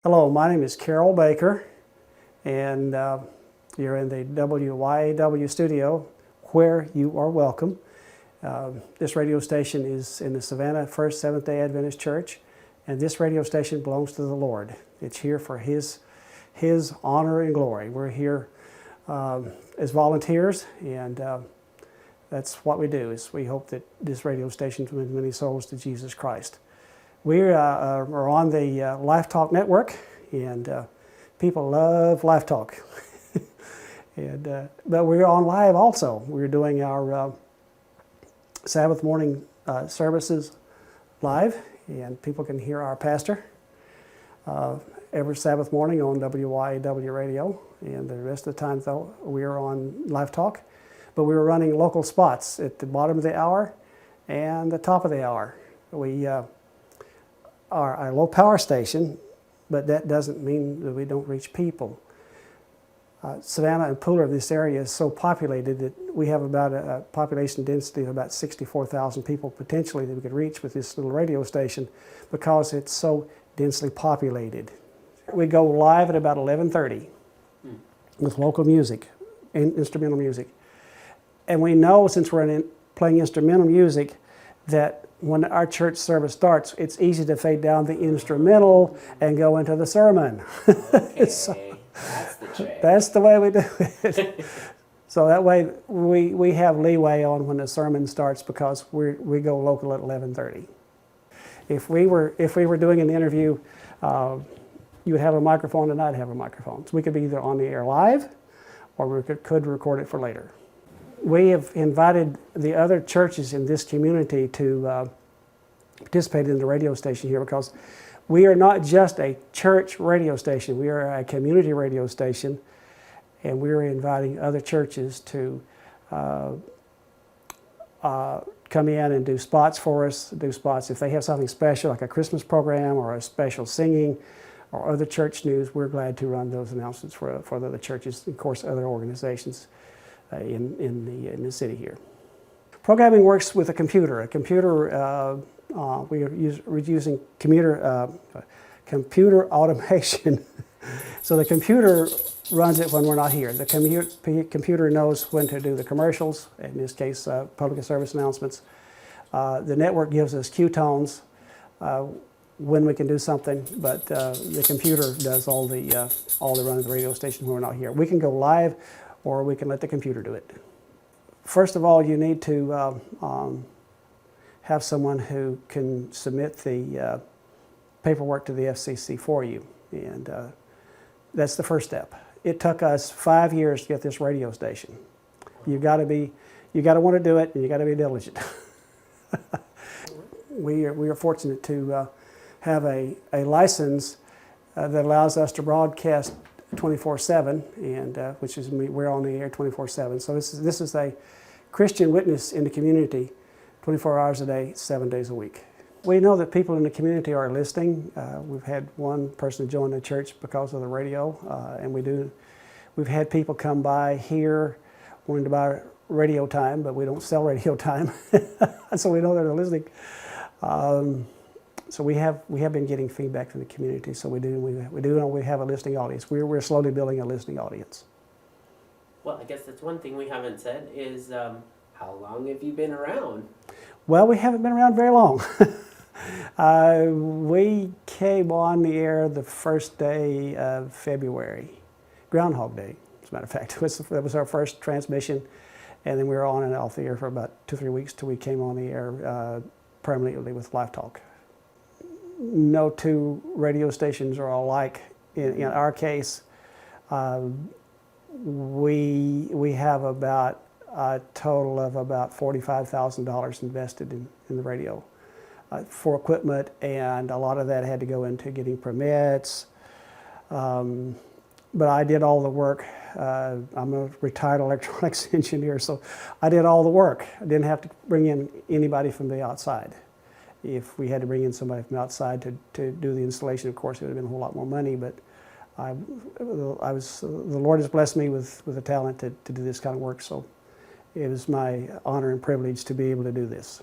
Hello, my name is Caroll Baker, and you're in the WYAW studio, where you are welcome. This radio station is in the Savannah First Seventh-day Adventist Church, and this radio station belongs to the Lord. It's here for His honor and glory. We're here as volunteers, and that's what we do. Is we hope that this radio station wins many souls to Jesus Christ. We are on the Life Talk Network, and people love Life Talk. But we're on live also. We're doing our Sabbath morning services live, and people can hear our pastor every Sabbath morning on WYAW radio, and the rest of the time though we're on Live Talk. But we were running local spots at the bottom of the hour and the top of the hour. We are a low power station, but that doesn't mean that we don't reach people. Savannah and Pooler, this area is so populated that we have about a population density of about 64,000 people potentially that we could reach with this little radio station because it's so densely populated. We go live at about 11:30 with local music, instrumental music. And we know, since we're playing instrumental music, that when our church service starts, it's easy to fade down the instrumental and go into the sermon. Okay, So, that's the trick. that's the way we do it. So that way we have leeway on when the sermon starts because we go local at 11:30. If we were doing an interview, you would have a microphone and I'd have a microphone. So we could be either on the air live or we could record it for later. We have invited the other churches in this community to participate in the radio station here because we are not just a church radio station, we are a community radio station, and we are inviting other churches to come in and do spots for us, do spots if they have something special like a Christmas program or a special singing or other church news. We're glad to run those announcements for the other churches, of course other organizations in the city here. Programming works with a computer. We're using computer automation. So the computer runs it when we're not here. The computer knows when to do the commercials, in this case public service announcements. The network gives us cue tones when we can do something, but the computer does all the run of the radio station when we're not here. We can go live, or we can let the computer do it. First of all, you need to have someone who can submit the paperwork to the FCC for you, and that's the first step. It took us 5 years to get this radio station. You got to want to do it, and you got to be diligent. We are fortunate to have a license that allows us to broadcast 24/7, and which is we're on the air 24/7. So this is a Christian witness in the community, 24 hours a day, 7 days a week. We know that people in the community are listening. We've had one person join the church because of the radio, and we've had people come by here wanting to buy radio time, but we don't sell radio time, so we know they're listening. So we have been getting feedback from the community. So we do know we have a listening audience. We're slowly building a listening audience. Well, I guess that's one thing we haven't said is how long have you been around? Well, we haven't been around very long. We came on the air the first day of February, Groundhog Day, as a matter of fact. That was our first transmission, and then we were on and off the air for about 2 or 3 weeks till we came on the air permanently with Live Talk. No two radio stations are alike. In our case, we have about a total of about $45,000 invested in the radio for equipment, and a lot of that had to go into getting permits. But I did all the work. I'm a retired electronics engineer, so I did all the work. I didn't have to bring in anybody from the outside. If we had to bring in somebody from outside to do the installation, of course, it would have been a whole lot more money, but the Lord has blessed me with the talent to do this kind of work, so it was my honor and privilege to be able to do this.